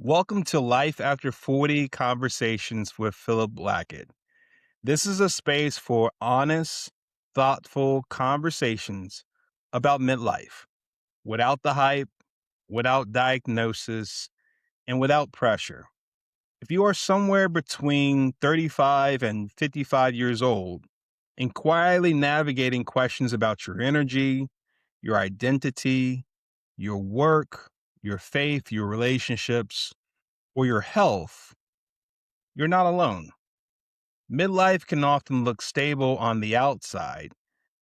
Welcome to Life After 40 Conversations with Philip Blackett. This is a space for honest, thoughtful conversations about midlife without the hype, without diagnosis, and without pressure. If you are somewhere between 35 and 55 years old and quietly navigating questions about your energy, your identity, your work, your faith, your relationships, or your health, you're not alone. Midlife can often look stable on the outside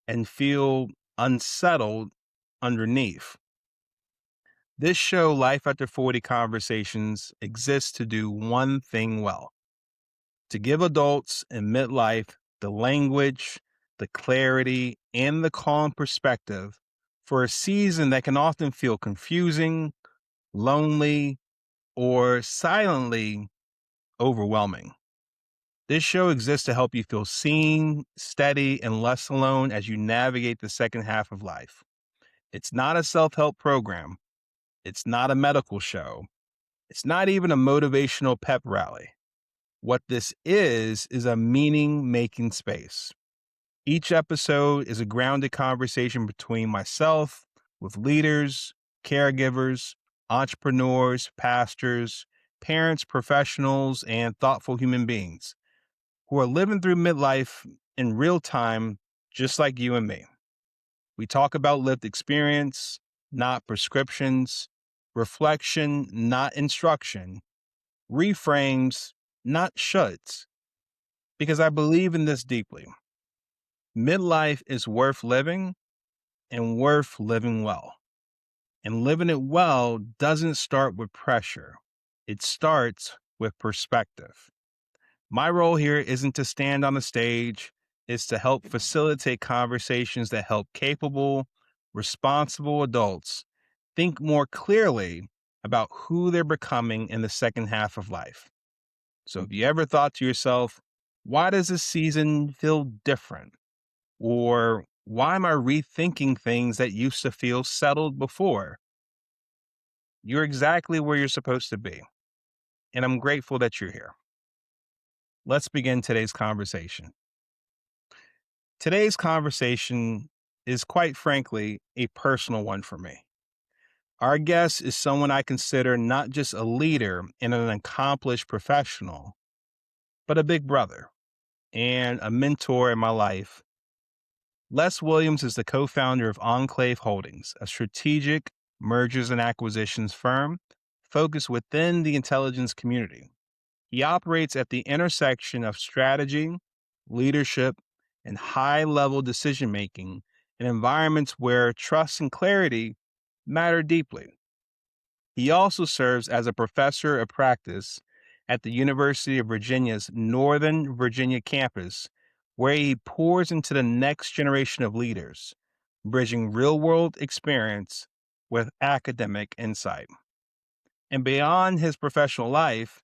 and feel unsettled underneath. This show, Life After 40 Conversations, exists to do one thing well: to give adults in midlife the language, the clarity, and the calm perspective for a season that can often feel confusing, lonely, or silently overwhelming. This show exists to help you feel seen, steady, and less alone as you navigate the second half of life. It's not a self help program. It's not a medical show. It's not even a motivational pep rally. What this is a meaning making space. Each episode is a grounded conversation between myself, with leaders, caregivers, entrepreneurs, pastors, parents, professionals, and thoughtful human beings who are living through midlife in real time, just like you and me. We talk about lived experience, not prescriptions, reflection, not instruction, reframes, not shoulds, because I believe in this deeply. Midlife is worth living and worth living well. And living it well doesn't start with pressure. It starts with perspective. My role here isn't to stand on the stage, it's to help facilitate conversations that help capable, responsible adults think more clearly about who they're becoming in the second half of life. So, if you ever thought to yourself, why does this season feel different? Or why am I rethinking things that used to feel settled before? You're exactly where you're supposed to be. And I'm grateful that you're here. Let's begin today's conversation. Today's conversation is, quite frankly, a personal one for me. Our guest is someone I consider not just a leader and an accomplished professional, but a big brother and a mentor in my life. Les Williams is the co-founder of Enclave Holdings, a strategic mergers and acquisitions firm focused within the intelligence community. He operates at the intersection of strategy, leadership, and high-level decision-making in environments where trust and clarity matter deeply. He also serves as a professor of practice at the University of Virginia's Northern Virginia campus, where he pours into the next generation of leaders, bridging real-world experience with academic insight. And beyond his professional life,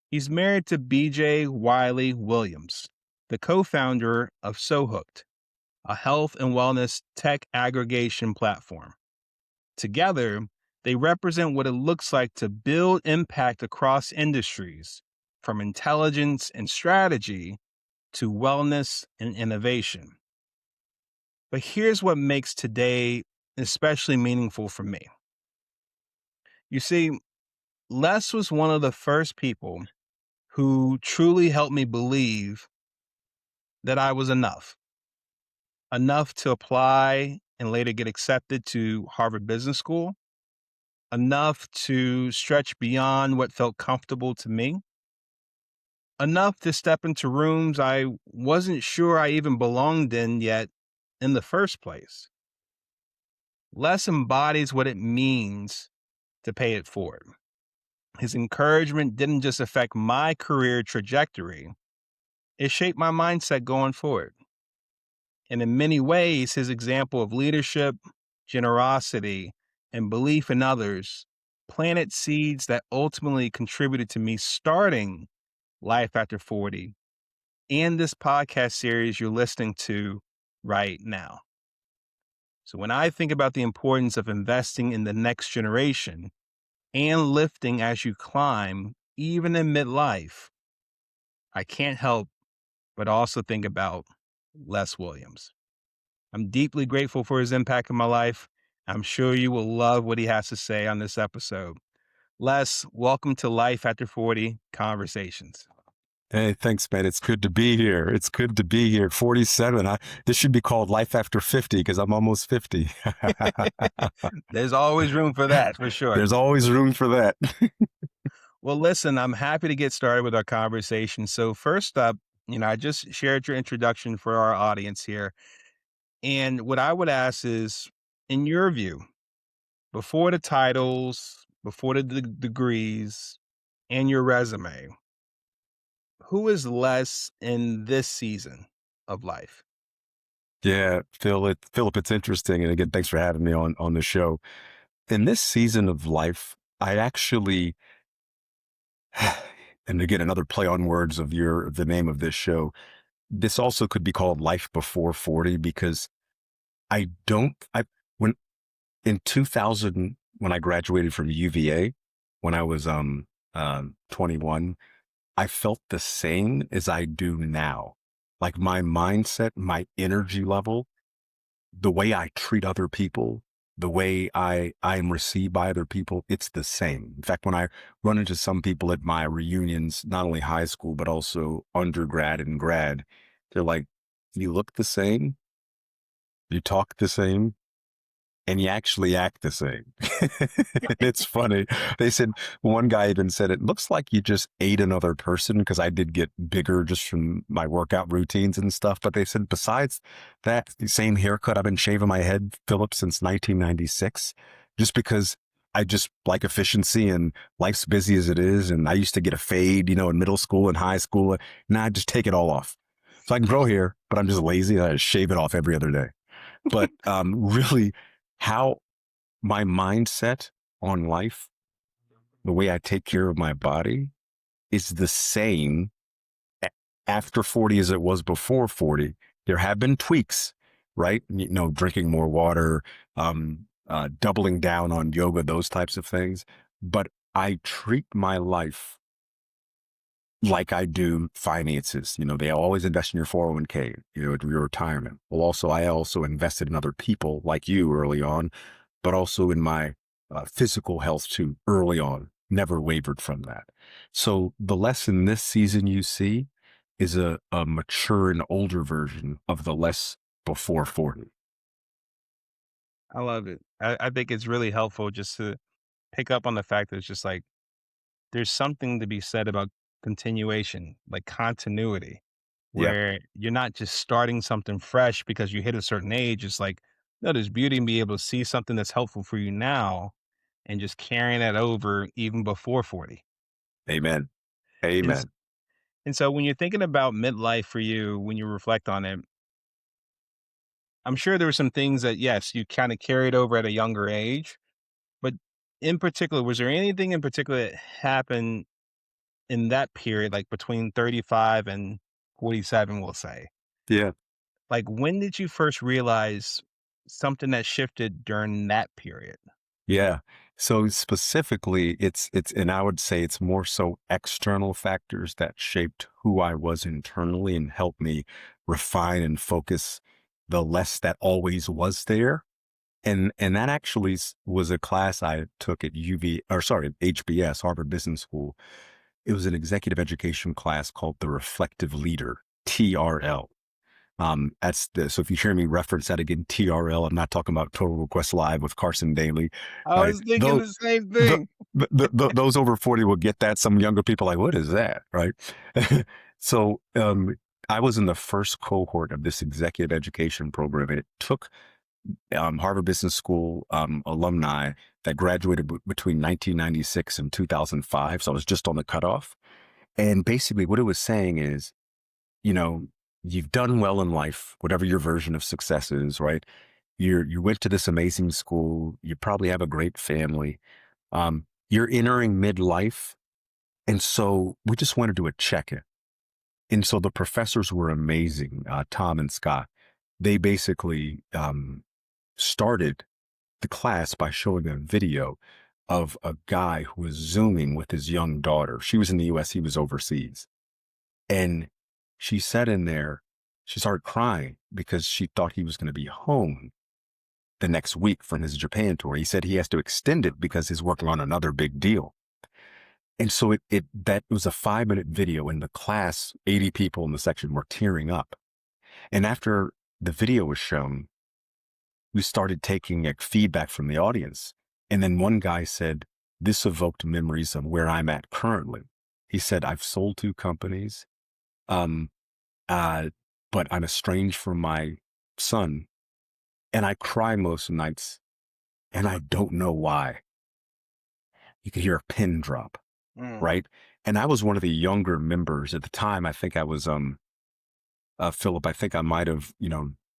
he's married to BJ Wiley Williams, the co-founder of SoHooked, a health and wellness tech aggregation platform. Together, they represent what it looks like to build impact across industries, from intelligence and strategy to wellness and innovation. But here's what makes today especially meaningful for me. You see, Les was one of the first people who truly helped me believe that I was enough to apply and later get accepted to Harvard Business School, enough to stretch beyond what felt comfortable to me, enough to step into rooms I wasn't sure I even belonged in yet in the first place. Les embodies what it means to pay it forward. His encouragement didn't just affect my career trajectory, it shaped my mindset going forward. And in many ways, his example of leadership, generosity, and belief in others planted seeds that ultimately contributed to me starting Life After 40 and this podcast series you're listening to right now. So when I think about the importance of investing in the next generation, and lifting as you climb, even in midlife, I can't help but also think about Les Williams. I'm deeply grateful for his impact in my life. I'm sure you will love what he has to say on this episode. Les, welcome to Life After 40 Conversations. Hey, thanks, man. It's good to be here. It's good to be here. 47. This should be called Life After 50 because I'm almost 50. There's always room for that, for sure. There's always room for that. Well, listen, I'm happy to get started with our conversation. So, first up, I just shared your introduction for our audience here. And what I would ask is, in your view, before the titles, before the degrees, and your resume, who is less in this season of life? Yeah, Philip, it's interesting. And again, thanks for having me on the show. In this season of life, I actually, and again, another play on words of the name of this show. This also could be called Life Before 40 because I don't, I, when in 2000, when I graduated from UVA, when I was 21, I felt the same as I do now. Like my mindset, my energy level, the way I treat other people, the way I am received by other people, it's the same. In fact, when I run into some people at my reunions, not only high school, but also undergrad and grad, they're like, you look the same, you talk the same, and you actually act the same. It's funny. They said, one guy even said, it looks like you just ate another person because I did get bigger just from my workout routines and stuff. But they said, besides that, the same haircut, I've been shaving my head, Philip, since 1996, just because I just like efficiency and life's busy as it is. And I used to get a fade, in middle school and high school. Now I just take it all off. So I can grow hair, but I'm just lazy. I just shave it off every other day. But really, how my mindset on life, the way I take care of my body is the same after 40 as it was before 40. There have been tweaks, right? Drinking more water, doubling down on yoga, those types of things. But I treat my life like I do finances. They always invest in your 401k, your retirement. Well, I also invested in other people like you early on, but also in my physical health too early on, never wavered from that. So the lesson this season you see is a mature and older version of the less before 40. I love it. I think it's really helpful just to pick up on the fact that it's just like there's something to be said about continuation, like continuity, Yeah, where you're not just starting something fresh because you hit a certain age. It's like, no, there's beauty in being able to see something that's helpful for you now and just carrying that over even before 40. amen. And, s- Amen. and so when you're thinking about midlife for you, when you reflect on it, I'm sure there were some things that, yes, you kind of carried over at a younger age, but in particular, was there anything in particular that happened in that period, like between 35 and 47, we'll say? Yeah. Like, when did you first realize something that shifted during that period? Yeah. So specifically, and I would say it's more so external factors that shaped who I was internally and helped me refine and focus the less that always was there. And that actually was a class I took at HBS, Harvard Business School. It was an executive education class called The Reflective Leader, TRL. So if you hear me reference that again, TRL, I'm not talking about Total Request Live with Carson Daly, I right? was thinking Though the same the, thing. those over 40 will get that. Some younger people are like, what is that? Right. So, I was in the first cohort of this executive education program, and it took Harvard Business School alumni that graduated between 1996 and 2005. So I was just on the cutoff. And basically what it was saying is, you know, you've done well in life, whatever your version of success is, right? You went to this amazing school. You probably have a great family. You're entering midlife. And so we just want to do a check-in. And so the professors were amazing, Tom and Scott. They basically started the class by showing a video of a guy who was Zooming with his young daughter. She was in the US, he was overseas. And she sat in there, she started crying because she thought he was going to be home the next week from his Japan tour. He said he has to extend it because he's working on another big deal. And so that was a 5-minute video in the class. 80 people in the section were tearing up. And after the video was shown, we started taking feedback from the audience. And then one guy said, this evoked memories of where I'm at currently. He said, I've sold 2 companies, um, uh, but I'm estranged from my son. And I cry most nights, and I don't know why. You could hear a pin drop, Mm. right? And I was one of the younger members at the time. I think I was, Philip, I think I might have,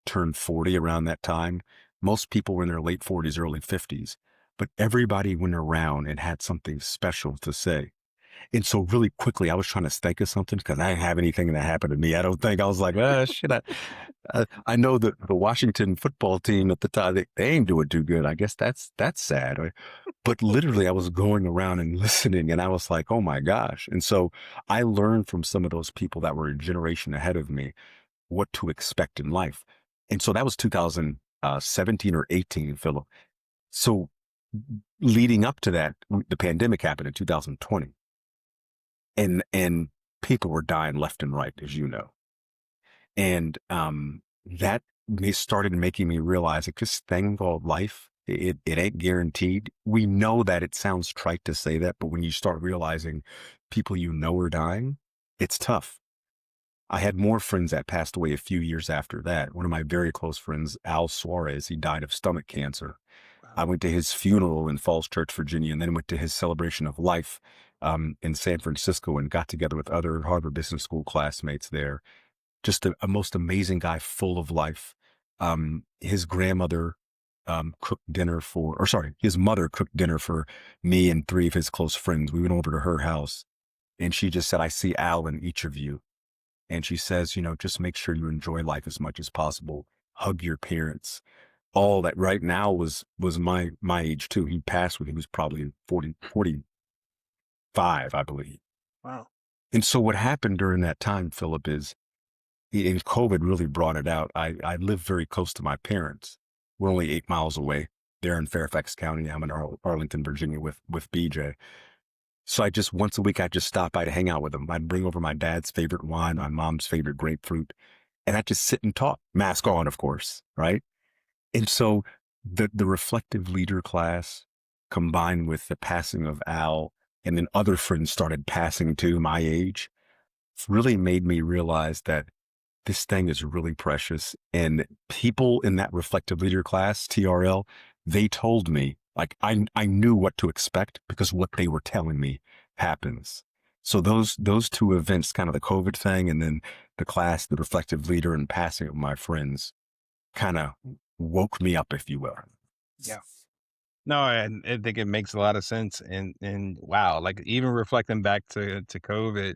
turned 40 around that time. Most people were in their late 40s, early 50s, but everybody went around and had something special to say. And so really quickly, I was trying to think of something because I didn't have anything that happened to me. I don't think I was like, shit. I know that the Washington football team at the time, they ain't doing too good. I guess that's sad. Right? But literally, I was going around and listening, and I was like, oh my gosh. And so I learned from some of those people that were a generation ahead of me what to expect in life. And so that was 2017 or 18, Philip. So leading up to that, the pandemic happened in 2020. And people were dying left and right, as you know. And that started making me realize that this thing called life, it ain't guaranteed. We know that it sounds trite to say that, but when you start realizing people you know are dying, it's tough. I had more friends that passed away a few years after that. One of my very close friends, Al Suarez, he died of stomach cancer. I Wow. went to his funeral in Falls Church, Virginia, and then went to his celebration of life in San Francisco and got together with other Harvard Business School classmates there. Just a most amazing guy, full of life. His grandmother cooked dinner his mother cooked dinner for me and 3 of his close friends. We went over to her house, and she just said, I see Al in each of you. And she says, just make sure you enjoy life as much as possible. Hug your parents. All that right now was my age too. He passed when he was probably 45, I believe. Wow. And so what happened during that time, Philip, is and COVID really brought it out. I live very close to my parents. We're only 8 miles away. They're in Fairfax County. I'm in Arlington, Virginia with BJ. So once a week, I just stop by to hang out with them. I'd bring over my dad's favorite wine, my mom's favorite grapefruit, and I'd just sit and talk, mask on, of course, right? And so the reflective leader class combined with the passing of Al, and then other friends started passing to my age, really made me realize that this thing is really precious. And people in that reflective leader class, TRL, they told me, like, I knew what to expect because what they were telling me happens. So those 2 events, kind of the COVID thing, and then the class, the reflective leader, and passing of my friends, kind of woke me up, if you will. Yeah. No, I think it makes a lot of sense. And wow, like even reflecting back to COVID,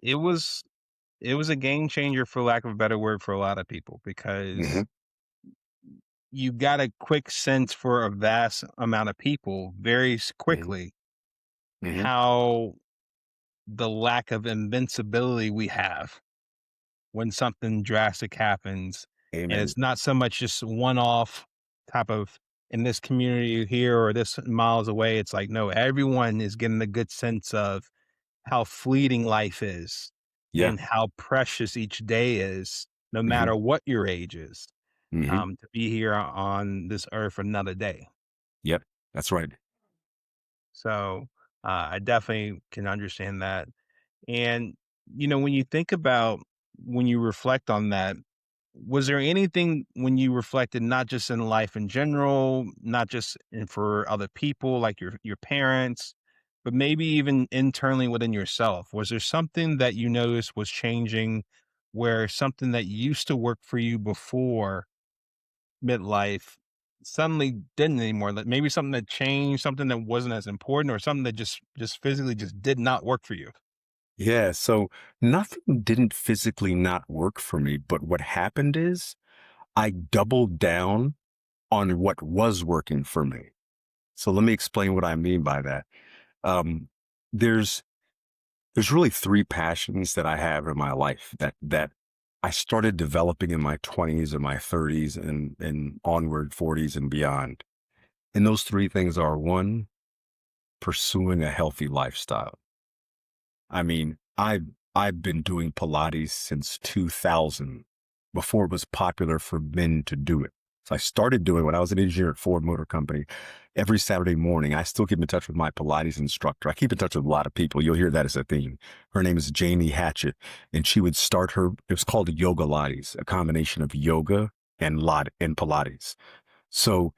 it was it was a game changer for lack of a better word for a lot of people Hmm. because you got a quick sense for a vast amount of people very Hmm. quickly Hmm. how the lack of invincibility we have when something drastic happens. And Amen. it's not so much just one off type of in this community here or this miles away. It's like, no, everyone is getting a good sense of how fleeting life is Yeah. and how precious each day is, no Hmm. matter what your age is, Hmm. to be here on this earth another day. Yep. That's right. So I definitely can understand that. And, when you think about when you reflect on that, was there anything when you reflected, not just in life in general, not just for other people like your parents, but maybe even internally within yourself? Was there something that you noticed was changing where something that used to work for you before midlife suddenly didn't anymore? Like maybe something that changed, something that wasn't as important, or something that just physically just did not work for you? Yeah. So nothing didn't physically not work for me, but what happened is I doubled down on what was working for me. So let me explain what I mean by that. Um, there's there's really three passions that I have in my life that I started developing in my 20s and my 30s and onward 40s and beyond. And those three things are: one, pursuing a healthy lifestyle. I mean, I've been doing Pilates since 2000, before it was popular for men to do it. So I started doing when I was an engineer at Ford Motor Company. Every Saturday morning, I still keep in touch with my Pilates instructor. I keep in touch with a lot of people. You'll hear that as a theme. Her name is Jamie Hatchett, and she would start her. It was called Yoga Lattes, a combination of yoga and Pilates. So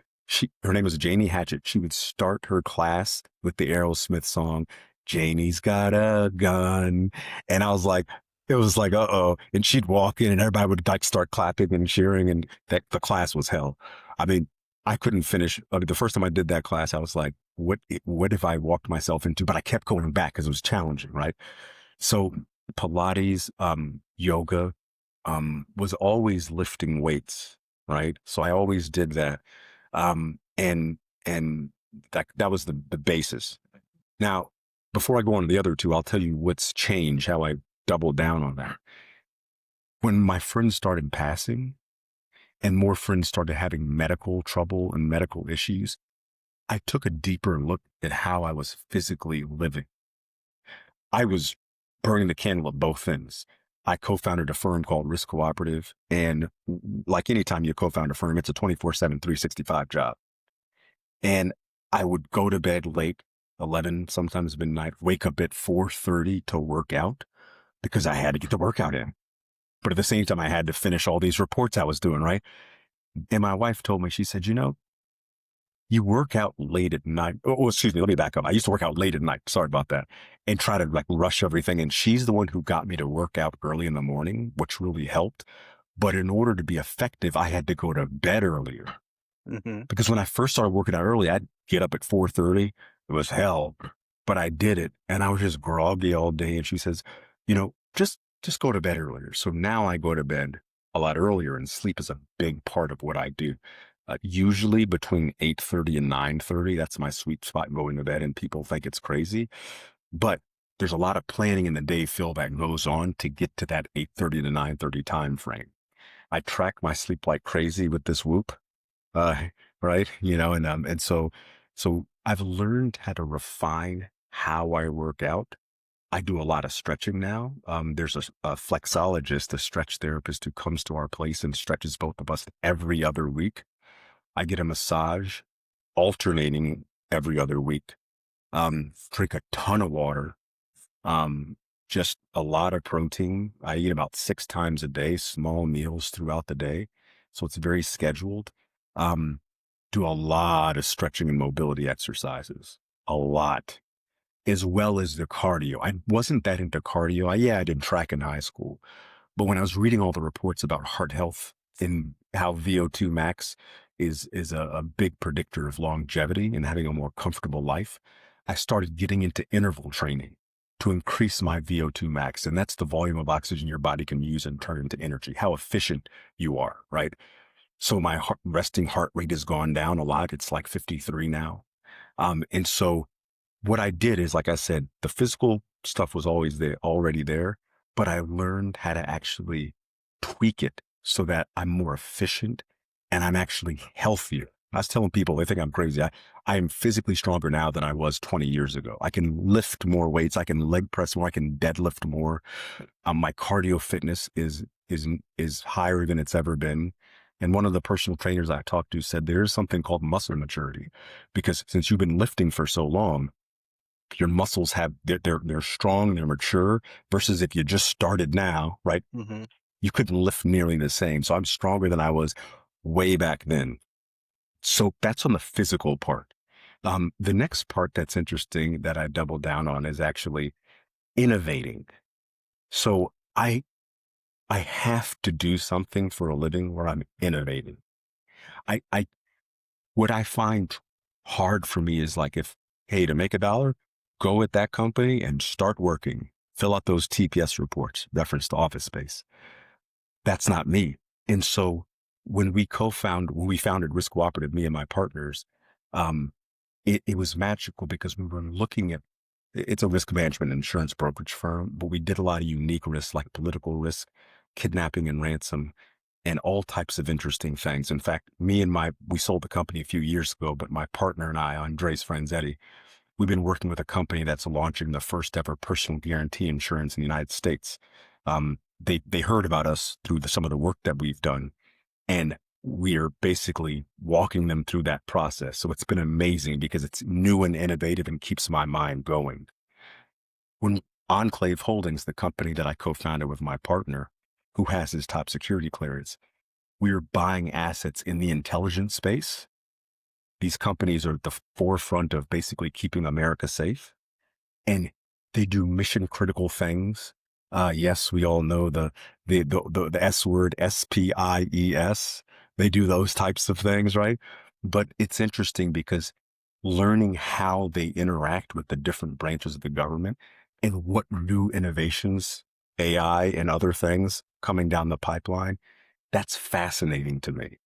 her name was Jamie Hatchett. She would start her class with the Aerosmith song, Janie's got a gun. And I was like, it was like, uh-oh. And she'd walk in and everybody would like start clapping and cheering. And that the class was hell. I mean, I couldn't finish. The first time I did that class, I was like, what have I walked myself into? But I kept going back because it was challenging, right? So Pilates, yoga, was always lifting weights, right? So I always did that. And that was the basis. Now, before I go on to the other two, I'll tell you what's changed, how I doubled down on that. When my friends started passing and more friends started having medical trouble and medical issues, I took a deeper look at how I was physically living. I was burning the candle at both ends. I co-founded a firm called Risk Cooperative. And like anytime you co-found a firm, it's a 24/7, 365 job. And I would go to bed late, 11, sometimes midnight, wake up at 4:30 to work out because I had to get the workout in. But at the same time, I had to finish all these reports I was doing, right? And my wife told me, she said, you work out late at night. Oh, excuse me, let me back up. I used to work out late at night. Sorry about that. And try to like rush everything. And she's the one who got me to work out early in the morning, which really helped. But in order to be effective, I had to go to bed earlier. Hmm. Because when I first started working out early, I'd get up at 4:30. It was hell, but I did it. And I was just groggy all day. And she says, just go to bed earlier. So now I go to bed a lot earlier, and sleep is a big part of what I do. Usually between 8:30 and 9:30, that's my sweet spot going to bed. And people think it's crazy, but there's a lot of planning in the day, Phil, that goes on to get to that 8:30 to 9:30 time frame. I track my sleep like crazy with this Whoop, uh, right? And so I've learned how to refine how I work out. I do a lot of stretching now. There's a flexologist, a stretch therapist who comes to our place and stretches both of us every other week. I get a massage alternating every other week. Drink a ton of water. Um, just a lot of protein. I eat about 6 times a day, small meals throughout the day. So it's very scheduled. Um, do a lot of stretching and mobility exercises, a lot, as well as the cardio. I wasn't that into cardio. I did track in high school, but when I was reading all the reports about heart health and how VO2 max is a big predictor of longevity and having a more comfortable life, I started getting into interval training to increase my VO2 max. And that's the volume of oxygen your body can use and turn into energy, how efficient you are, right? So my resting heart rate has gone down a lot. It's like 53 now. And so what I did is, like I said, the physical stuff was already there, but I learned how to actually tweak it so that I'm more efficient and I'm actually healthier. I was telling people, they think I'm crazy. I am physically stronger now than I was 20 years ago. I can lift more weights. I can leg press more. I can deadlift more. My cardio fitness is higher than it's ever been. And one of the personal trainers I talked to said there's something called muscle maturity, because since you've been lifting for so long, your muscles they're strong, they're mature, versus if you just started now, right? Hmm. You couldn't lift nearly the same. So I'm stronger than I was way back then. So that's on the physical part. The next part that's interesting that I doubled down on is actually innovating. So I have to do something for a living where I'm innovating. I What I find hard for me is like, hey, to make $1, go at that company and start working, fill out those TPS reports, reference to Office Space. That's not me. And so when we founded Risk Cooperative, me and my partners, um, it was magical because we were looking at, it's a risk management insurance brokerage firm, but we did a lot of unique risks like political risk, kidnapping and ransom, and all types of interesting things. In fact, we sold the company a few years ago, but my partner and I, Andres Franzetti, we've been working with a company that's launching the first ever personal guarantee insurance in the United States. They heard about us through some of the work that we've done, and we're basically walking them through that process. So it's been amazing because it's new and innovative and keeps my mind going. When Enclave Holdings, the company that I co-founded with my partner, who has his top security clearance, we are buying assets in the intelligence space. These companies are at the forefront of basically keeping America safe, and they do mission critical things. Yes, we all know the S word, SPIES. They do those types of things, right? But it's interesting because learning how they interact with the different branches of the government and what new innovations, AI and other things coming down the pipeline, that's fascinating to me.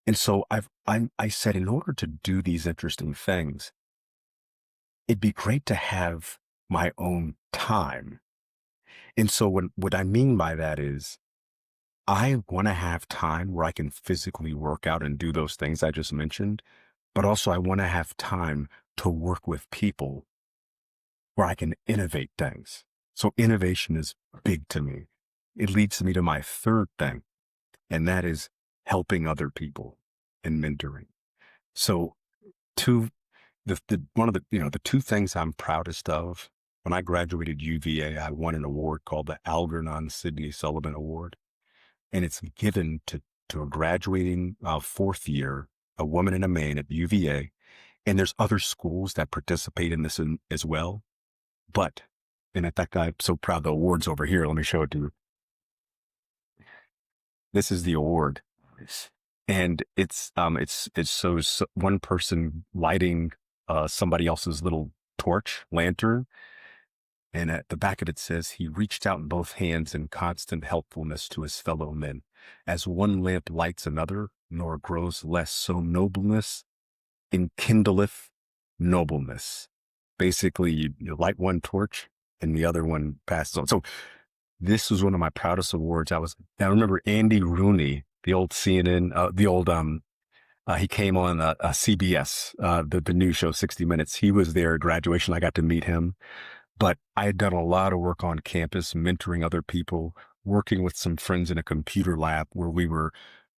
And so I said, in order to do these interesting things, it'd be great to have my own time. And so what I mean by that is I want to have time where I can physically work out and do those things I just mentioned, but also I want to have time to work with people where I can innovate things. So innovation is big to me. It leads me to my third thing, and that is helping other people and mentoring. So two, one of the two things I'm proudest of, when I graduated UVA, I won an award called the Algernon Sidney Sullivan Award. And it's given to a graduating fourth year, a woman and a man at UVA. And there's other schools that participate in this as well. But, and in fact, I'm so proud the award's over here. Let me show it to you. This is the award. And it's so one person lighting somebody else's little torch, lantern. And at the back of it says, he reached out in both hands in constant helpfulness to his fellow men. As one lamp lights another, nor grows less, so nobleness enkindleth nobleness. Basically, you light one torch and the other one passes on. So this was one of my proudest awards. I remember Andy Rooney, the old CNN, he came on CBS, the news show 60 Minutes. He was there at graduation. I got to meet him. But I had done a lot of work on campus, mentoring other people, working with some friends in a computer lab where we were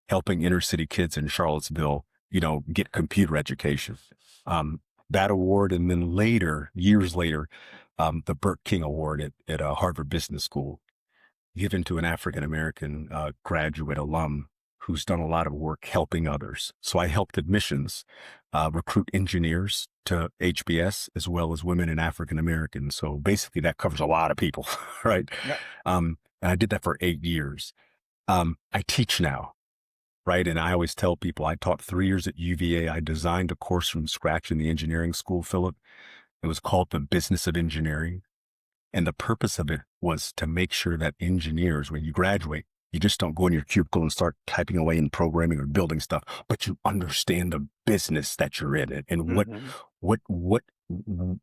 helping inner city kids in Charlottesville, get computer education. That award, and then later, years later, the Burt King Award at Harvard Business School, given to an African-American graduate alum who's done a lot of work helping others. So I helped admissions recruit engineers to HBS as well as women and African-Americans. So basically that covers a lot of people, right? Yeah. And I did that for 8 years. I teach now, right? And I always tell people I taught 3 years at UVA. I designed a course from scratch in the engineering school, Philip. It was called The Business of Engineering. And the purpose of it was to make sure that engineers, when you graduate, you just don't go in your cubicle and start typing away and programming or building stuff, but you understand the business that you're in and what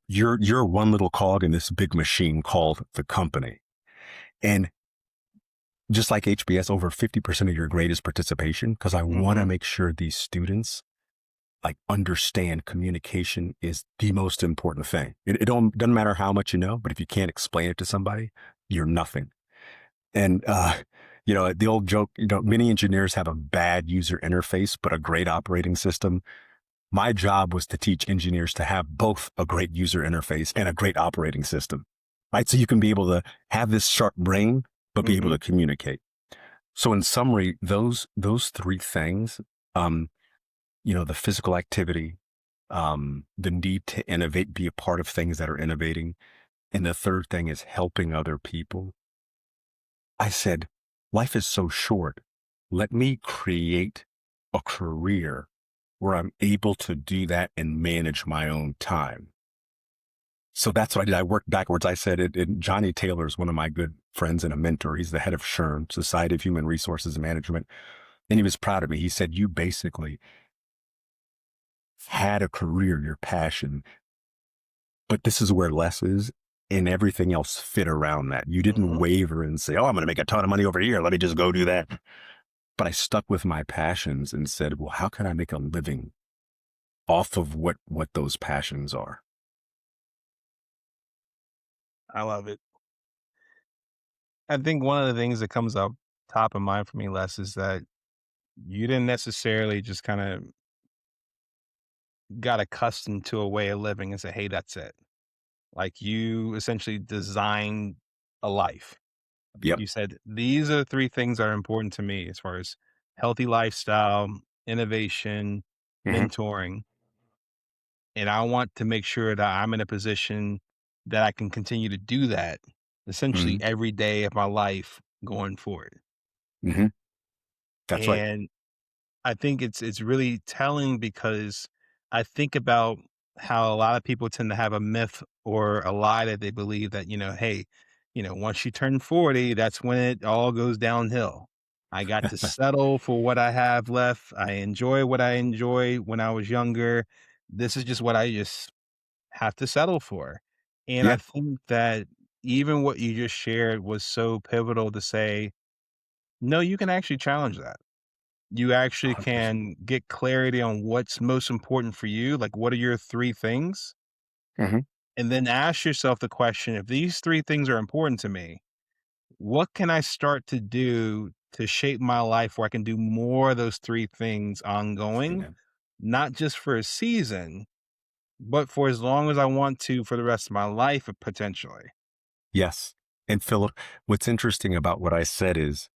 you're one little cog in this big machine called the company. And just like HBS, over 50% of your grade is participation, because I want to make sure these students understand communication is the most important thing. It doesn't matter how much you know, but if you can't explain it to somebody, you're nothing. And, the old joke, many engineers have a bad user interface, but a great operating system. My job was to teach engineers to have both a great user interface and a great operating system, right? So you can be able to have this sharp brain, but be able to communicate. So in summary, those three things, the physical activity, the need to innovate, be a part of things that are innovating. And the third thing is helping other people. I said, life is so short. Let me create a career where I'm able to do that and manage my own time. So that's what I did. I worked backwards. I said, Johnny Taylor is one of my good friends and a mentor. He's the head of SHRM, Society of Human Resources Management. And he was proud of me. He said, you basically had a career, your passion, but this is where less is, and everything else fit around that. You didn't Mhm. waver and say, "Oh, I'm going to make a ton of money over here. Let me just go do that." But I stuck with my passions and said, "Well, how can I make a living off of what those passions are?" I love it. I think one of the things that comes up top of mind for me, Les, is that you didn't necessarily just kind of got accustomed to a way of living and say, "Hey, that's it." Like, you essentially designed a life. Yep. You said, "These are the 3 things that are important to me as far as healthy lifestyle, innovation, Hmm. mentoring, and I want to make sure that I'm in a position that I can continue to do that essentially Hmm. every day of my life going forward." Hmm. That's right. And I think it's really telling because I think about how a lot of people tend to have a myth or a lie that they believe that, hey, once you turn 40, that's when it all goes downhill. I got to settle for what I have left. I enjoy what I enjoy when I was younger. This is just what I just have to settle for. And I Yeah. think that even what you just shared was so pivotal to say, no, you can actually challenge that. You actually 100%. can get clarity on what's most important for you, like, what are your 3 things? Hmm. And then ask yourself the question, "If these 3 things are important to me, what can I start to do to shape my life where I can do more of those 3 things ongoing, Amen. not just for a season, but for as long as I want to for the rest of my life, potentially?" Yes. And Philip, what's interesting about what I said is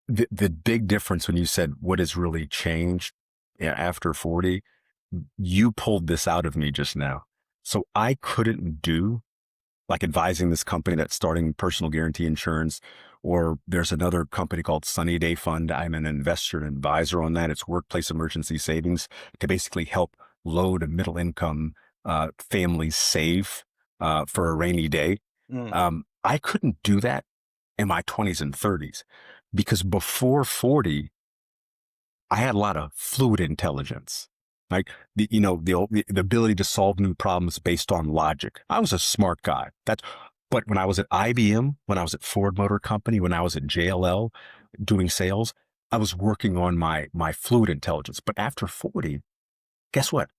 the big difference when you said what has really changed after 40, you pulled this out of me just now. So I couldn't do like advising this company that's starting personal guarantee insurance, or there's another company called Sunny Day Fund. I'm an investor and advisor on that. It's workplace emergency savings to basically help low to middle income families save for a rainy day. Mm, I couldn't do that in my 20s and 30s because before 40, I had a lot of fluid intelligence. Like the ability to solve new problems based on logic. I was a smart guy. But when I was at IBM, when I was at Ford Motor Company, when I was at JLL doing sales, I was working on my fluid intelligence. But after 40, guess what?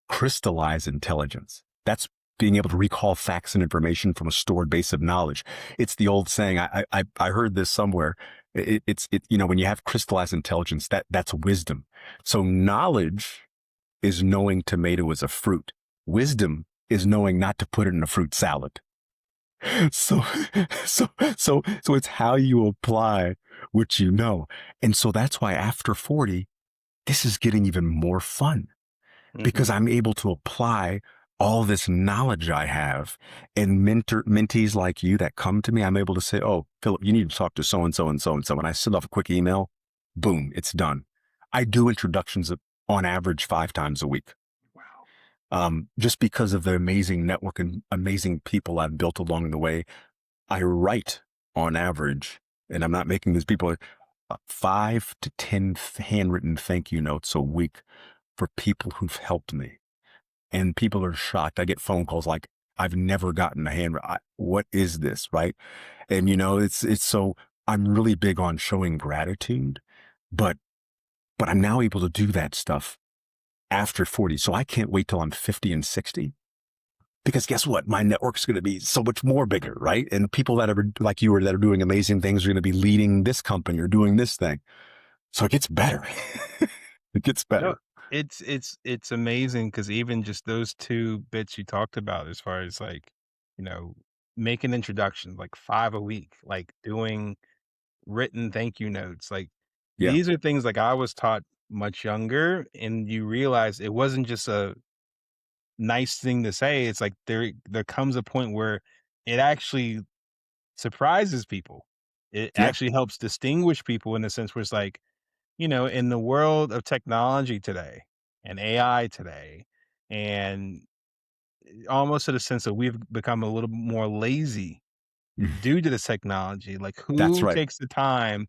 Crystallized intelligence. That's being able to recall facts and information from a stored base of knowledge. It's the old saying. I heard this somewhere. When you have crystallized intelligence, that's wisdom. So knowledge is knowing tomato is a fruit. Wisdom is knowing not to put it in a fruit salad. So so it's how you apply what you know. And so that's why after 40, this is getting even more fun because mhm. I'm able to apply all this knowledge I have, and mentees like you that come to me, I'm able to say, "Oh, Philip, you need to talk to so and so and so and so." And I send off a quick email, boom, it's done. I do introductions on average 5 times a week, Wow. just because of the amazing network and amazing people I've built along the way. I write on average, and I'm not making these people 5 to 10 handwritten thank you notes a week for people who've helped me. And people are shocked. I get phone calls like, "I've never gotten a what is this?" Right. And it's so I'm really big on showing gratitude, but I'm now able to do that stuff after 40. So I can't wait till I'm 50 and 60 because guess what? My network's going to be so much more bigger, right? And people that are like you or that are doing amazing things are going to be leading this company or doing this thing. So it gets better. It gets No, better. it's amazing because even just those 2 bits you talked about as far as, like, you know, making introductions, like 5 a week, like doing written thank you notes, like, Yeah. these are things, like, I was taught much younger, and you realize it wasn't just a nice thing to say, it's like there comes a point where it actually surprises people. It Yeah. actually helps distinguish people in a sense where it's like, in the world of technology today and AI today, and almost in a sense that we've become a little more lazy due to this technology, like, That's who right. takes the time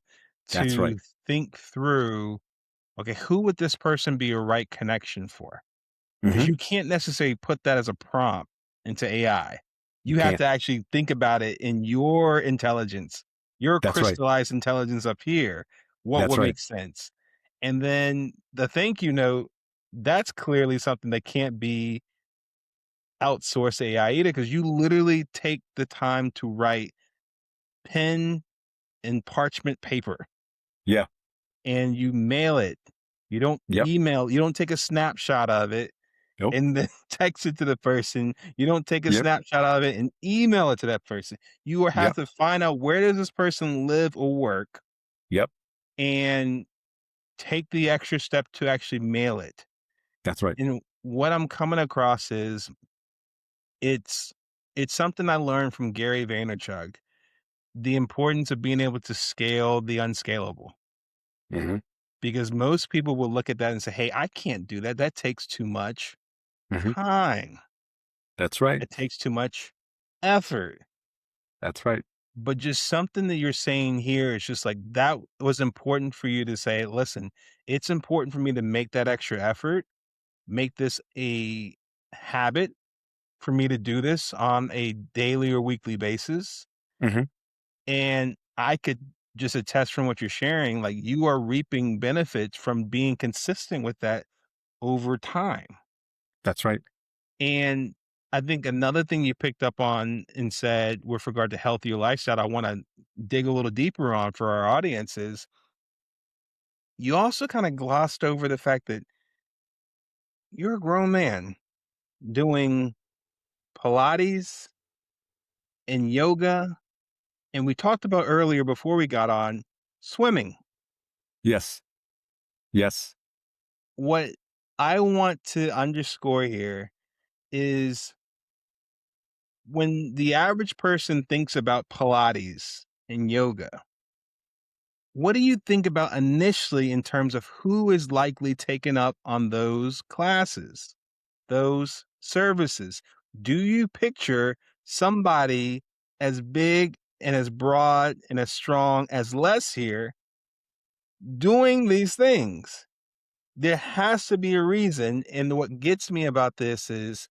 That's to right. think through okay, who would this person be a right connection for? Because Hmm. you can't necessarily put that as a prompt into AI. You You have can't. to actually think about it in your intelligence, your That's right. crystallized intelligence up here. What That's would right. make sense? And then the thank you note, that's clearly something that can't be outsourced AI either, because you literally take the time to write pen and parchment paper Yeah. and you mail it. You don't Yep. email, you don't take a snapshot of it Nope. and then text it to the person. You don't take a Yep. snapshot of it and email it to that person. You will have Yep. to find out where does this person live or work Yep. and take the extra step to actually mail it. That's right. And what I'm coming across is it's it's something I learned from Gary Vaynerchuk, the importance of being able to scale the unscalable. Hmm. Because most people will look at that and say, "Hey, I can't do that. That takes too much Hmm. time. That's right. It takes too much effort." That's right. But just something that you're saying here is just like that was important for you to say, listen, it's important for me to make that extra effort, make this a habit for me to do this on a daily or weekly basis. Hmm. And I could just attest from what you're sharing, like you are reaping benefits from being consistent with that over time. That's right. And I think another thing you picked up on and said with regard to healthier lifestyle, I want to dig a little deeper on for our audience is you also kind of glossed over the fact that you're a grown man doing Pilates and yoga. And we talked about earlier before we got on swimming. Yes. Yes. What I want to underscore here is when the average person thinks about Pilates and yoga, what do you think about initially in terms of who is likely taken up on those classes, those services? Do you picture somebody as big and as broad and as strong as Les here doing these things? There has to be a reason. And what gets me about this is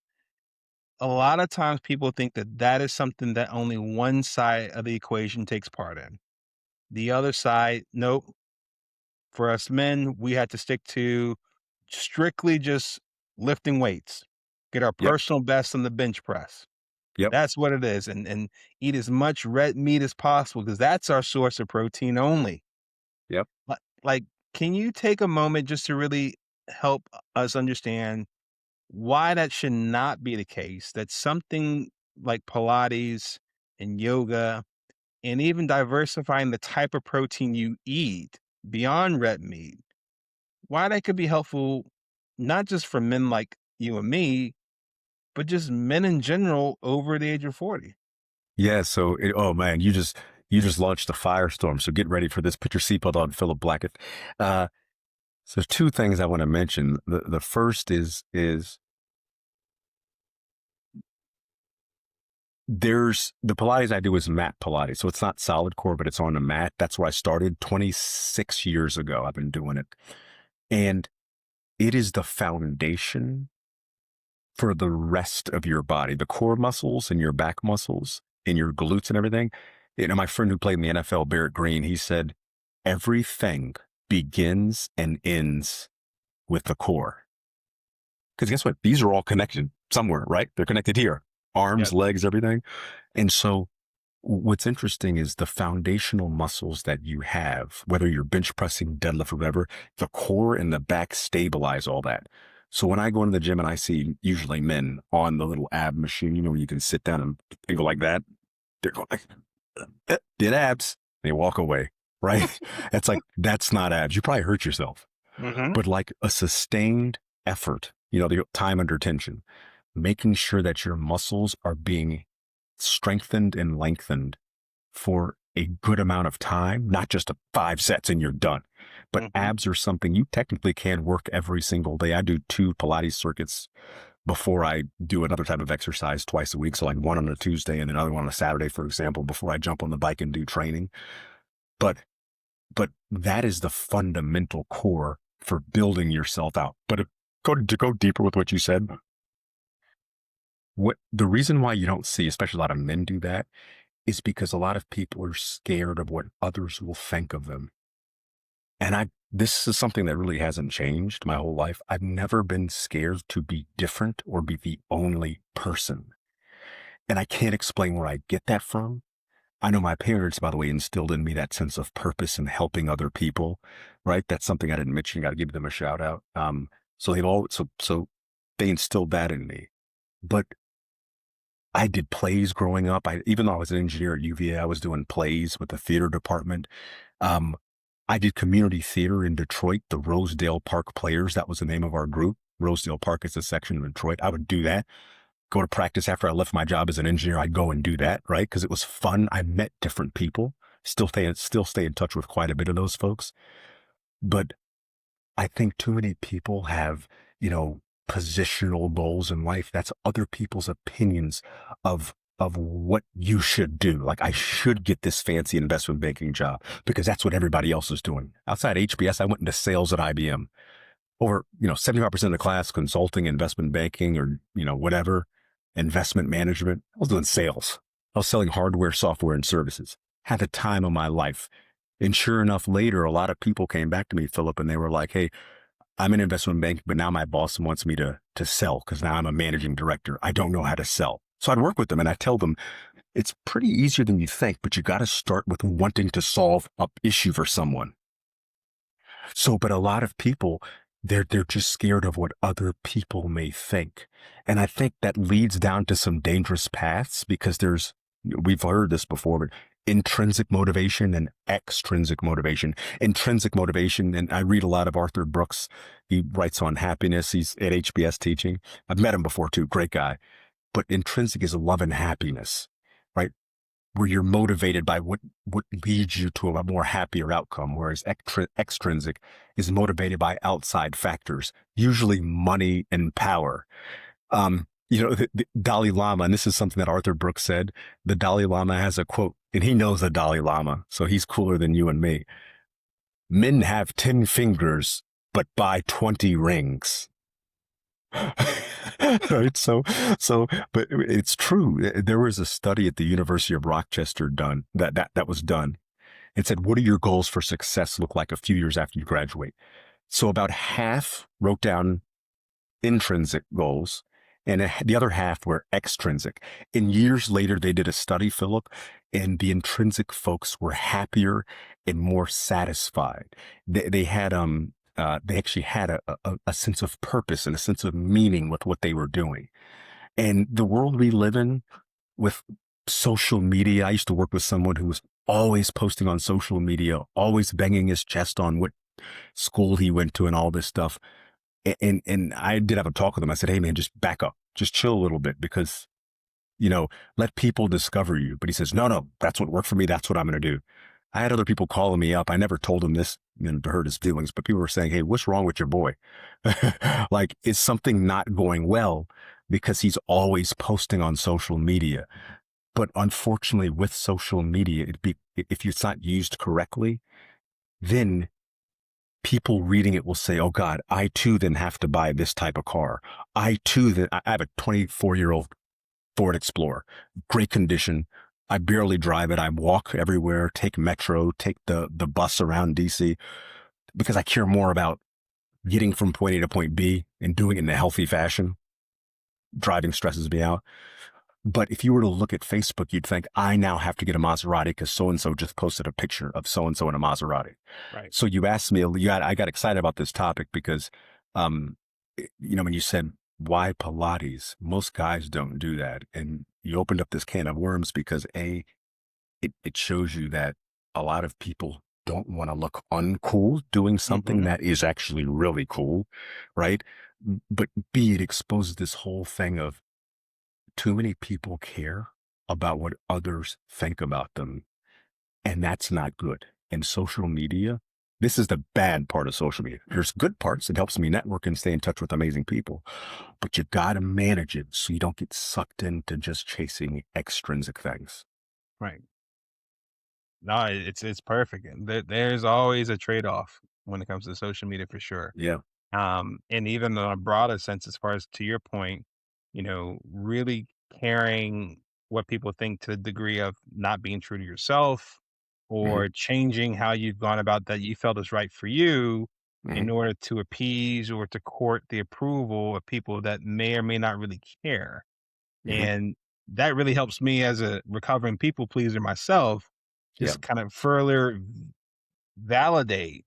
a lot of times people think that that is something that only one side of the equation takes part in. The other side, nope. For us men, we had to stick to strictly just lifting weights, get our Yep. personal best on the bench press. Yep. That's what it is, and eat as much red meat as possible because that's our source of protein only. Yep. Like, can you take a moment just to really help us understand why that should not be the case? That something like Pilates and yoga and even diversifying the type of protein you eat beyond red meat, why that could be helpful, not just for men like you and me, but just men in general over the age of 40. Yeah. So, oh man, you just launched a firestorm. So get ready for this. Put your seatbelt on, Philip Blackett. Uh, so two things I want to mention. The first is there's the Pilates I do is mat Pilates. So it's not solid core, but it's on the mat. That's where I started 26 years ago. I've been doing it. And it is the foundation for the rest of your body, the core muscles and your back muscles and your glutes and everything. My friend who played in the NFL, Barrett Green, he said, everything begins and ends with the core. Because guess what? These are all connected somewhere, right? They're connected here, arms, Yep. legs, everything. And so what's interesting is the foundational muscles that you have, whether you're bench pressing, deadlift, or whatever, the core and the back stabilize all that. So when I go into the gym and I see usually men on the little ab machine, where you can sit down and go like that, they're going like, did abs. They walk away, right? It's like, that's not abs. You probably hurt yourself. Hmm. But like a sustained effort, the time under tension, making sure that your muscles are being strengthened and lengthened for a good amount of time, not just 5 sets and you're done. But Hmm. abs are something you technically can work every single day. I do 2 Pilates circuits before I do another type of exercise twice a week. So like one on a Tuesday and another one on a Saturday, for example, before I jump on the bike and do training. But but that is the fundamental core for building yourself out. But to go deeper with what you said, what the reason why you don't see, especially a lot of men do that, is because a lot of people are scared of what others will think of them. And this is something that really hasn't changed my whole life. I've never been scared to be different or be the only person. And I can't explain where I get that from. I know my parents, by the way, instilled in me that sense of purpose and helping other people, right? That's something I didn't mention. Got to give them a shout out. So they've all, so they instilled that in me. But I did plays growing up. Even though I was an engineer at UVA, I was doing plays with the theater department. Um, I did community theater in Detroit, the Rosedale Park Players. That was the name of our group. Rosedale Park is a section of Detroit. I would do that. Go to practice after I left my job as an engineer. I'd go and do that, right? Because it was fun. I met different people. Still stay in touch with quite a bit of those folks. But I think too many people have, positional goals in life. That's other people's opinions of what you should do. Like, I should get this fancy investment banking job because that's what everybody else is doing. Outside HBS, I went into sales at IBM. Over, 75% of the class, consulting, investment banking, or, whatever, investment management. I was doing sales. I was selling hardware, software, and services. Had the time of my life. And sure enough, later, a lot of people came back to me, Philip, and they were like, hey, I'm in investment banking, but now my boss wants me to sell because now I'm a managing director. I don't know how to sell. So I'd work with them and I tell them, it's pretty easier than you think, but you got to start with wanting to solve an issue for someone. So, but a lot of people, they're just scared of what other people may think. And I think that leads down to some dangerous paths because we've heard this before, but intrinsic motivation and extrinsic motivation. Intrinsic motivation, and I read a lot of Arthur Brooks. He writes on happiness. He's at HBS teaching. I've met him before too. Great guy. But intrinsic is love and happiness, right? Where you're motivated by what leads you to a more happier outcome, whereas extrinsic is motivated by outside factors, usually money and power. The Dalai Lama, and this is something that Arthur Brooks said, the Dalai Lama has a quote, and he knows the Dalai Lama, so he's cooler than you and me. Men have 10 fingers, but buy 20 rings. Right. But it's true. There was a study at the University of Rochester done that was done. It said, what do your goals for success look like a few years after you graduate? So about half wrote down intrinsic goals and the other half were extrinsic. And years later, they did a study, Philip, and the intrinsic folks were happier and more satisfied. They actually had a sense of purpose and a sense of meaning with what they were doing. And the world we live in with social media, I used to work with someone who was always posting on social media, always banging his chest on what school he went to and all this stuff. And I did have a talk with him. I said, hey man, just back up, just chill a little bit because, let people discover you. But he says, no, that's what worked for me. That's what I'm going to do. I had other people calling me up. I never told him this, to hurt his feelings, but people were saying, hey, what's wrong with your boy? Like, is something not going well because he's always posting on social media? But unfortunately, with social media, if it's not used correctly, then people reading it will say, oh God, I too then have to buy this type of car. I have a 24-year-old Ford Explorer, great condition. I barely drive it. I walk everywhere, take metro, take the bus around DC because I care more about getting from point A to point B and doing it in a healthy fashion. Driving stresses me out. But if you were to look at Facebook, you'd think, I now have to get a Maserati because so-and-so just posted a picture of so-and-so in a Maserati. Right. So you asked me, I got excited about this topic because, when you said, why Pilates? Most guys don't do that. And you opened up this can of worms because it shows you that a lot of people don't want to look uncool doing something that is actually really cool, right? But B, it exposes this whole thing of too many people care about what others think about them. And that's not good. And social media, this is the bad part of social media. There's good parts. It helps me network and stay in touch with amazing people. But you got to manage it so you don't get sucked into just chasing extrinsic things. Right. No, it's perfect. And there's always a trade-off. when it comes to social media for sure. Yeah. And even on a broader sense, as far as to your point, really caring what people think to the degree of not being true to yourself Hmm. or changing how you've gone about that you felt is right for you Hmm. in order to appease or to court the approval of people that may or may not really care. Hmm. And that really helps me as a recovering people pleaser myself, Yeah. just kind of further validate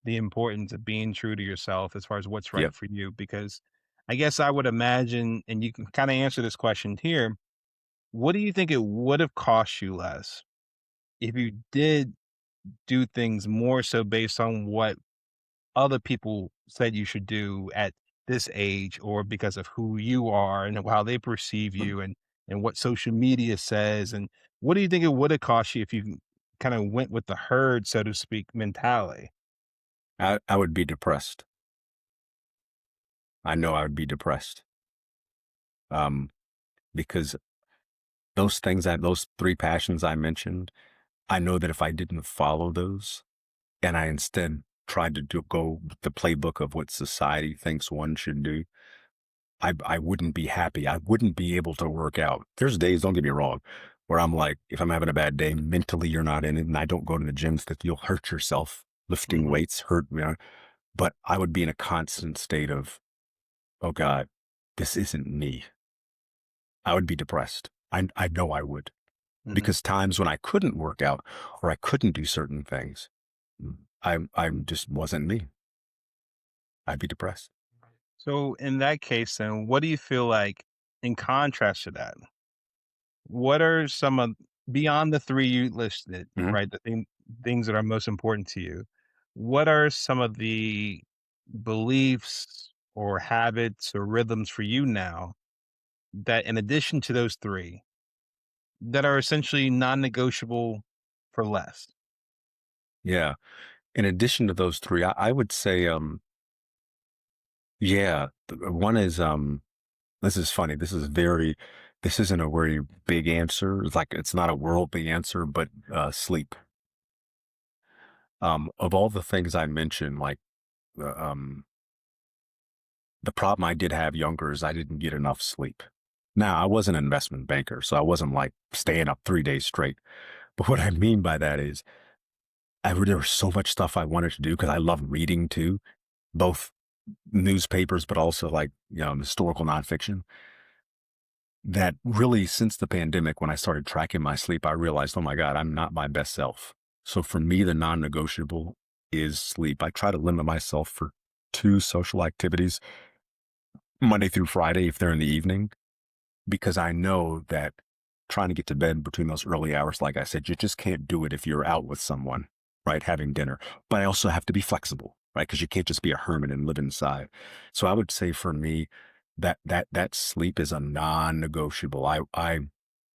the importance of being true to yourself as far as what's Yeah. right for you. Because I guess I would imagine, and you can kind of answer this question here, what do you think it would have cost you less if you did do things more so based on what other people said you should do at this age, or because of who you are and how they perceive you, and what social media says? And what do you think it would have cost you if you kind of went with the herd, so to speak, mentality? I would be depressed. I know I would be depressed. Um, because those three passions I mentioned, I know that if I didn't follow those and I instead tried to go with the playbook of what society thinks one should do, I wouldn't be happy. I wouldn't be able to work out. There's days, don't get me wrong, where I'm like, if I'm having a bad day, mentally you're not in it, and I don't go to the gyms that you'll hurt yourself. Lifting Mhm, weights hurt, but I would be in a constant state of, oh God, this isn't me. I would be depressed. I know I would. mhm. Because times when I couldn't work out or I couldn't do certain things, I just wasn't me. I'd be depressed. So in that case, then what do you feel like in contrast to that? What are some of beyond the three you listed, Mhm. right? Things that are most important to you. What are some of the beliefs or habits or rhythms for you now that, in addition to those three, that are essentially non-negotiable for less? Yeah. In addition to those three, I would say, yeah, one is, this is funny. This isn't a very big answer. It's like, it's not a worldly answer, but sleep. Of all the things I mentioned, like, uh, um, the problem I did have younger is I didn't get enough sleep. Now, I was an investment banker, so I wasn't like staying up 3 days straight. But what I mean by that is there was so much stuff I wanted to do because I love reading too, both newspapers, but also like, historical nonfiction, that really since the pandemic, when I started tracking my sleep, I realized, oh my God, I'm not my best self. So for me, the non-negotiable is sleep. I try to limit myself for 2 social activities, Monday through Friday, if they're in the evening, because I know that trying to get to bed between those early hours, like I said, you just can't do it if you're out with someone, right? Having dinner. But I also have to be flexible, right? Because you can't just be a hermit and live inside. So I would say for me, that sleep is a non-negotiable. I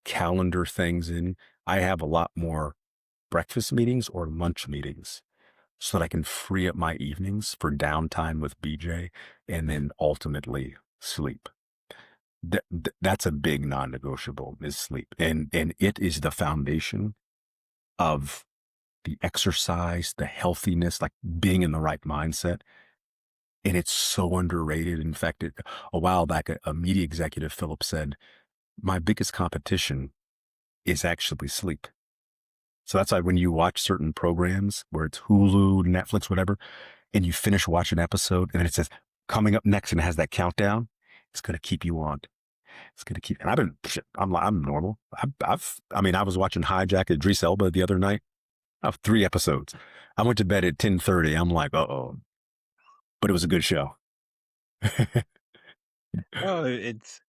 calendar things in. I have a lot more breakfast meetings or lunch meetings so that I can free up my evenings for downtime with BJ and then ultimately sleep. That's a big non-negotiable is sleep. And it is the foundation of the exercise, the healthiness, like being in the right mindset. And it's so underrated. In fact, a while back, a media executive, Philip, said, my biggest competition is actually sleep. So that's why when you watch certain programs where it's Hulu, Netflix, whatever, and you finish watching an episode and then it says coming up next and it has that countdown, it's going to keep you on. It's gonna keep. And I've been. Shit, I'm normal. I mean, I was watching Hijack at Idris Elba the other night. I have 3 episodes. I went to bed at 10:30. I'm like, oh, but it was a good show. No, it's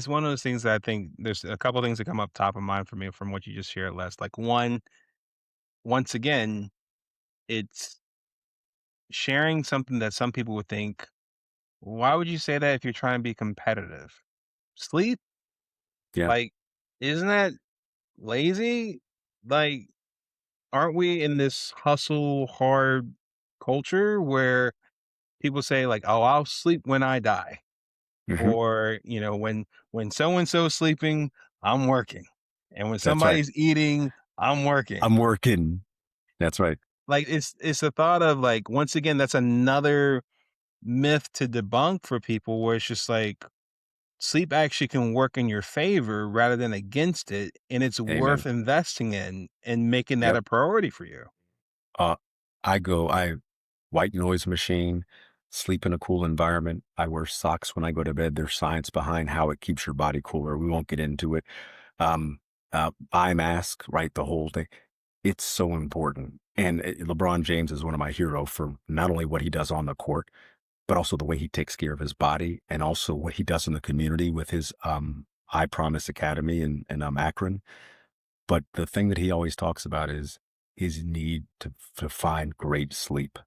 one of those things that I think there's a couple things that come up top of mind for me from what you just shared, Les. Like one, once again, it's sharing something that some people would think, why would you say that if you're trying to be competitive? Sleep? Yeah. Like, isn't that lazy? Like, aren't we in this hustle hard culture where people say like, "Oh, I'll sleep when I die," Hmm. or when so and so's sleeping, I'm working, and when That's right. somebody's eating, I'm working. I'm working. That's right. Like, it's the thought of, like, once again, that's another myth to debunk for people where it's just like, sleep actually can work in your favor rather than against it, and it's worth Amen. investing in and making that Yep. a priority for you. Uh, I white noise machine, sleep in a cool environment. I wear socks when I go to bed. There's science behind how it keeps your body cooler. We won't get into it. Um, eye mask, right? The whole thing. It's so important. And LeBron James is one of my heroes for not only what he does on the court, but also the way he takes care of his body and also what he does in the community with his I Promise Academy in Akron. But the thing that he always talks about is his need to find great sleep.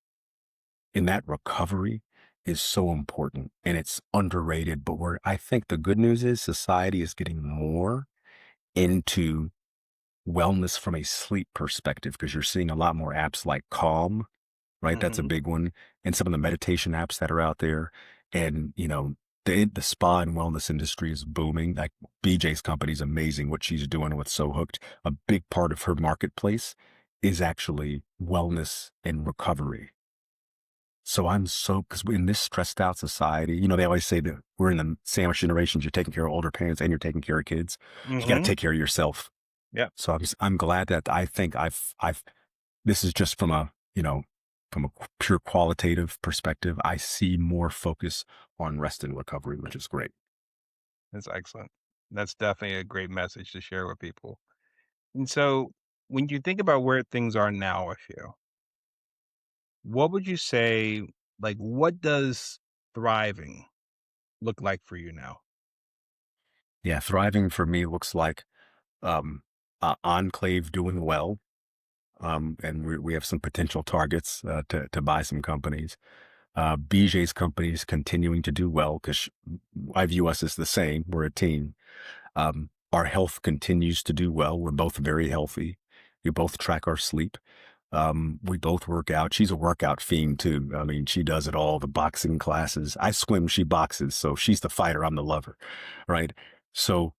And that recovery is so important and it's underrated. But where I think the good news is society is getting more into wellness from a sleep perspective because you're seeing a lot more apps like Calm, right? That's a Mhm. big one. And some of the meditation apps that are out there. And, the spa and wellness industry is booming. Like BJ's company is amazing what she's doing with So Hooked. A big part of her marketplace is actually wellness and recovery. So I'm so, because in this stressed out society, they always say that we're in the sandwich generations. You're taking care of older parents and you're taking care of kids. You got to Mhm. take care of yourself. Yeah, So I'm glad that I think this is just from a pure qualitative perspective. I see more focus on rest and recovery, which is great. that's excellent. That's definitely a great message to share with people. And so, when you think about where things are now with you, what would you say, like, what does thriving look like for you now? Yeah. Thriving for me looks like, Enclave doing well. And we have some potential targets, to buy some companies. BJ's company is continuing to do well because I view us as the same. We're a team. Our health continues to do well. We're both very healthy. We both track our sleep. We both work out. She's a workout fiend too. I mean, she does it all, the boxing classes. I swim, she boxes. So she's the fighter, I'm the lover. Right. So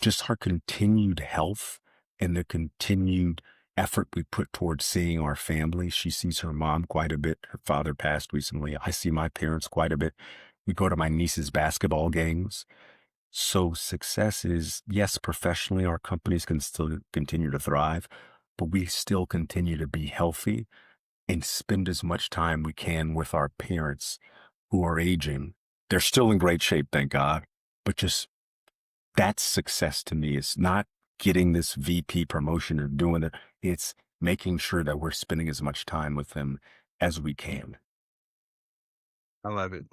just our continued health and the continued effort we put towards seeing our family. She sees her mom quite a bit. Her father passed recently. I see my parents quite a bit. We go to my niece's basketball games. So success is, yes, professionally, our companies can still continue to thrive, but we still continue to be healthy and spend as much time we can with our parents who are aging. They're still in great shape, thank God, but just that's success to me. It's not getting this VP promotion or doing it. It's making sure that we're spending as much time with them as we can. I love it.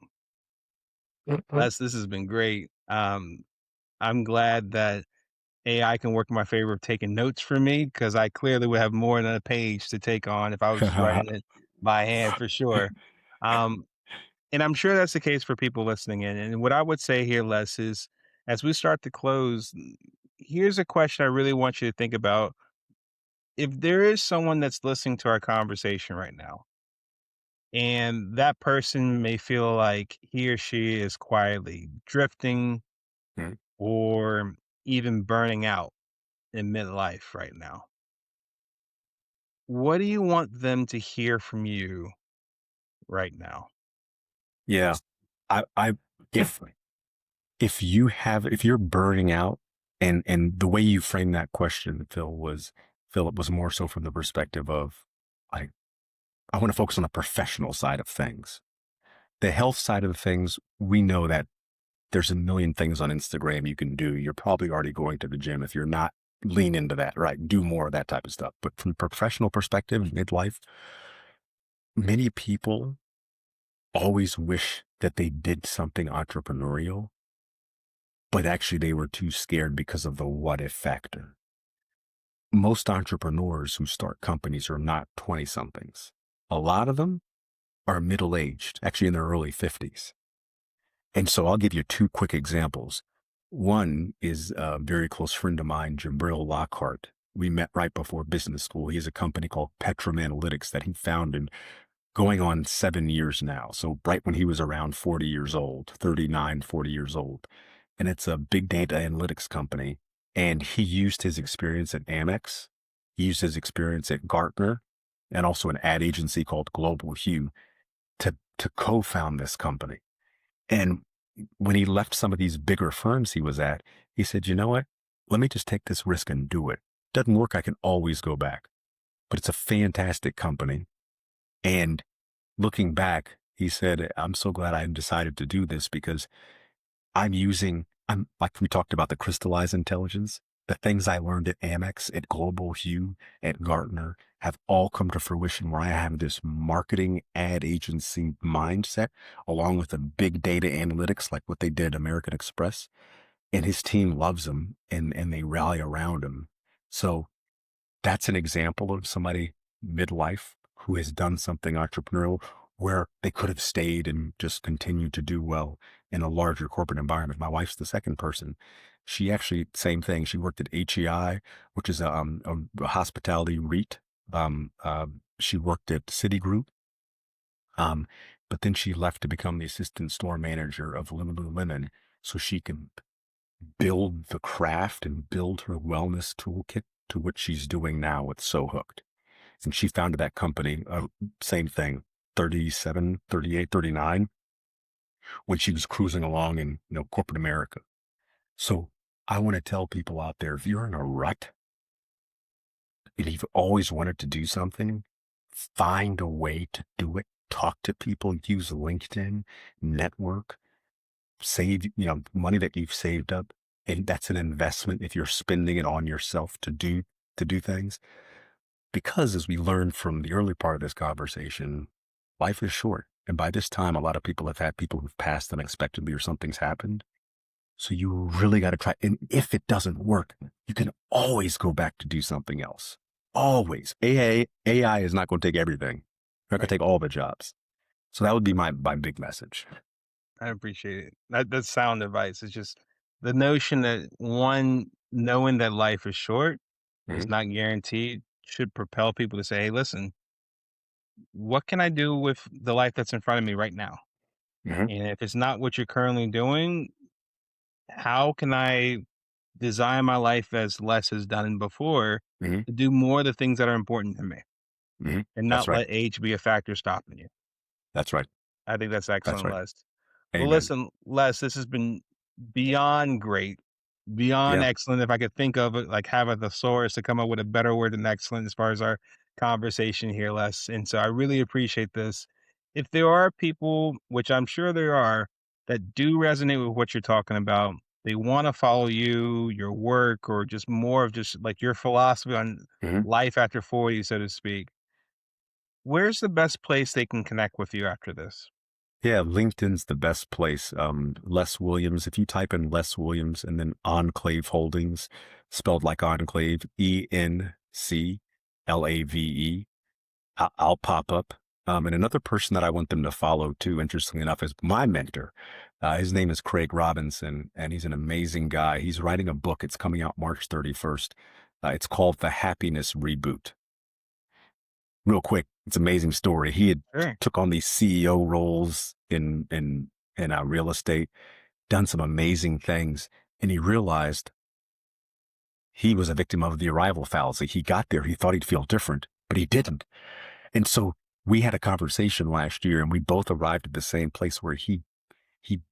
Mhm. This has been great. I'm glad that AI can work in my favor of taking notes for me because I clearly would have more than a page to take on if I was just writing it by hand for sure. Um, and I'm sure that's the case for people listening in. And what I would say here, Les, is as we start to close, here's a question I really want you to think about. If there is someone that's listening to our conversation right now, and that person may feel like he or she is quietly drifting Mhm. or even burning out in midlife right now, what do you want them to hear from you right now? Yeah. I if if you're burning out and the way you framed that question, Philip, was more so from the perspective of I I want to focus on the professional side of things. The health side of things, we know that there's a million things on Instagram you can do. You're probably already going to the gym. If you're not, lean into that, right? Do more of that type of stuff. But from the professional perspective, midlife, many people always wish that they did something entrepreneurial, but actually they were too scared because of the what if factor. Most entrepreneurs who start companies are not 20 somethings. A lot of them are middle aged, actually in their early 50s. And so I'll give you two quick examples. One is a very close friend of mine, Jabril Lockhart. We met right before business school. He has a company called Petrum Analytics that he founded going on 7 years now. So right when he was around 40 years old, 39, 40 years old. And it's a big data analytics company. And he used his experience at Amex. He used his experience at Gartner. and also an ad agency called Global Hue to co-found this company. And when he left some of these bigger firms he was at, he said, you know what? Let me just take this risk and do it. Doesn't work, I can always go back. But it's a fantastic company. And looking back, he said, I'm so glad I decided to do this because I'm like we talked about the crystallized intelligence. The things I learned at Amex, at Global Hue, at Gartner have all come to fruition where I have this marketing ad agency mindset along with the big data analytics, like what they did at American Express. And his team loves him and they rally around him. So that's an example of somebody midlife who has done something entrepreneurial where they could have stayed and just continued to do well in a larger corporate environment. My wife's the second person. She actually, same thing. She worked at HEI, which is a hospitality REIT. She worked at Citigroup. Um, but then she left to become the assistant store manager of Lululemon so she can build the craft and build her wellness toolkit to what she's doing now with So Hooked. And she founded that company, same thing, 37, 38, 39, when she was cruising along in, corporate America. So I want to tell people out there, if you're in a rut and you've always wanted to do something, find a way to do it. Talk to people, use LinkedIn, network, save, money that you've saved up. And that's an investment if you're spending it on yourself to do things. Because as we learned from the early part of this conversation, life is short. And by this time, a lot of people have had people who've passed unexpectedly or something's happened. So you really got to try. And if it doesn't work, you can always go back to do something else. Always. AI is not going to take everything. Not going to Right. take all the jobs. So that would be my big message. I appreciate it. That's sound advice. It's just the notion that one, knowing that life is short, is Hmm. not guaranteed, should propel people to say, "Hey, listen, what can I do with the life that's in front of me right now? Hmm. And if it's not what you're currently doing, how can I design my life as less has done before Hmm. to do more of the things that are important to me Hmm. and That's not right. let age be a factor stopping you?" That's right. I think that's That's excellent, right. Les. Well, Amen. listen, Les, this has been beyond great, beyond Yeah. excellent. If I could think of it, like have a thesaurus to come up with a better word than excellent as far as our conversation here, Les. And so I really appreciate this. If there are people, which I'm sure there are, that do resonate with what you're talking about, they want to follow you, your work, or just more of just like your philosophy on Hmm. life after 40, so to speak. Where's the best place they can connect with you after this? Yeah, LinkedIn's the best place. Les Williams, if you type in Les Williams and then Enclave Holdings, spelled like Enclave, ENCLAVE, I'll pop up. And another person that I want them to follow too, interestingly enough, is my mentor. His name is Craig Robinson, and he's an amazing guy. He's writing a book. It's coming out March 31st. It's called The Happiness Reboot. Real quick, it's an amazing story. He had Sure. took on these CEO roles in real estate, done some amazing things, and he realized he was a victim of the arrival fallacy. He got there, he thought he'd feel different, but he didn't. And so we had a conversation last year, and we both arrived at the same place where he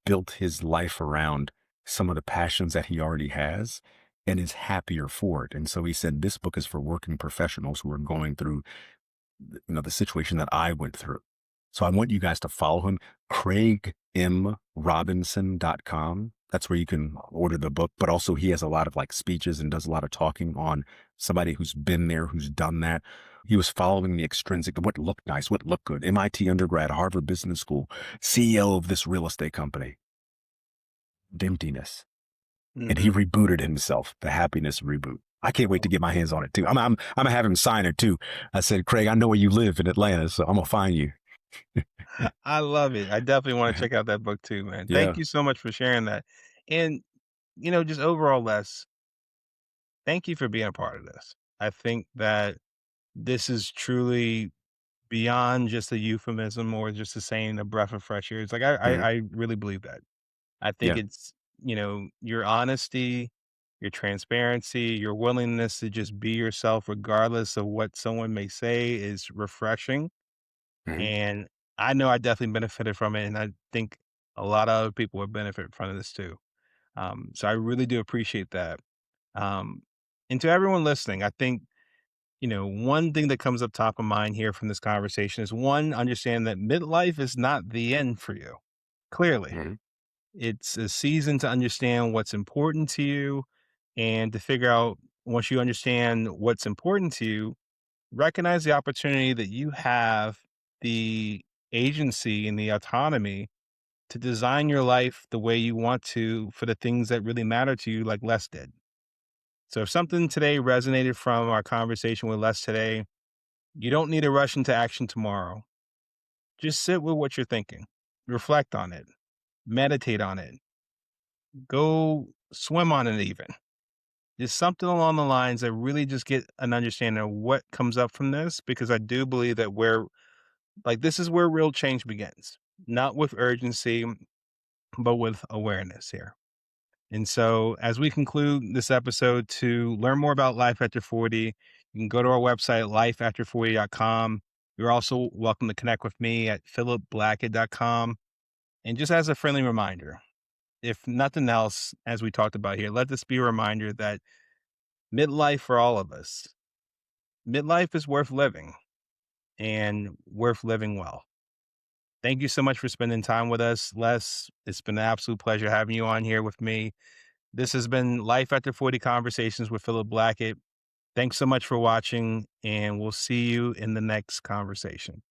built his life around some of the passions that he already has and is happier for it. And so he said, this book is for working professionals who are going through the situation that I went through. So I want you guys to follow him, craigmrobinson.com. That's where you can order the book, but also he has a lot of like speeches and does a lot of talking on somebody who's been there, who's done that. He was following the extrinsic, what looked nice, what looked good. MIT undergrad, Harvard Business School, CEO of this real estate company, emptiness. And he Mhm. rebooted himself, the happiness reboot. I can't wait to get my hands on it too. I'm gonna have him sign it too. I said, Craig, I know where you live in Atlanta, so I'm gonna find you. I love it. I definitely wanna check out that book too, man. Thank Yeah. you so much for sharing that. And, just overall, Les, thank you for being a part of this. I think that this is truly beyond just a euphemism or just a saying, a breath of fresh air. It's like I Hmm. I I really believe that. I think Yeah. it's, your honesty, your transparency, your willingness to just be yourself regardless of what someone may say is refreshing. Mhm. And I know I definitely benefited from it, and I think a lot of other people would benefit from this too. So I really do appreciate that. Um, and to everyone listening, I think, one thing that comes up top of mind here from this conversation is one, understand that midlife is not the end for you. Clearly, Mhm. it's a season to understand what's important to you and to figure out, once you understand what's important to you, recognize the opportunity that you have the agency and the autonomy to design your life the way you want to for the things that really matter to you, like Les did. So if something today resonated from our conversation with Les today, you don't need to rush into action tomorrow. Just sit with what you're thinking, reflect on it, meditate on it, go swim on it even. Just something along the lines that really just get an understanding of what comes up from this, because I do believe that this is where real change begins, not with urgency, but with awareness here. And so, as we conclude this episode, to learn more about Life After 40, you can go to our website, lifeafter40.com. You're also welcome to connect with me at philipblackett.com. And just as a friendly reminder, if nothing else, as we talked about here, let this be a reminder that midlife for all of us, midlife is worth living and worth living well. Thank you so much for spending time with us, Les. It's been an absolute pleasure having you on here with me. This has been Life After 40 Conversations with Philip Blackett. Thanks so much for watching, and we'll see you in the next conversation.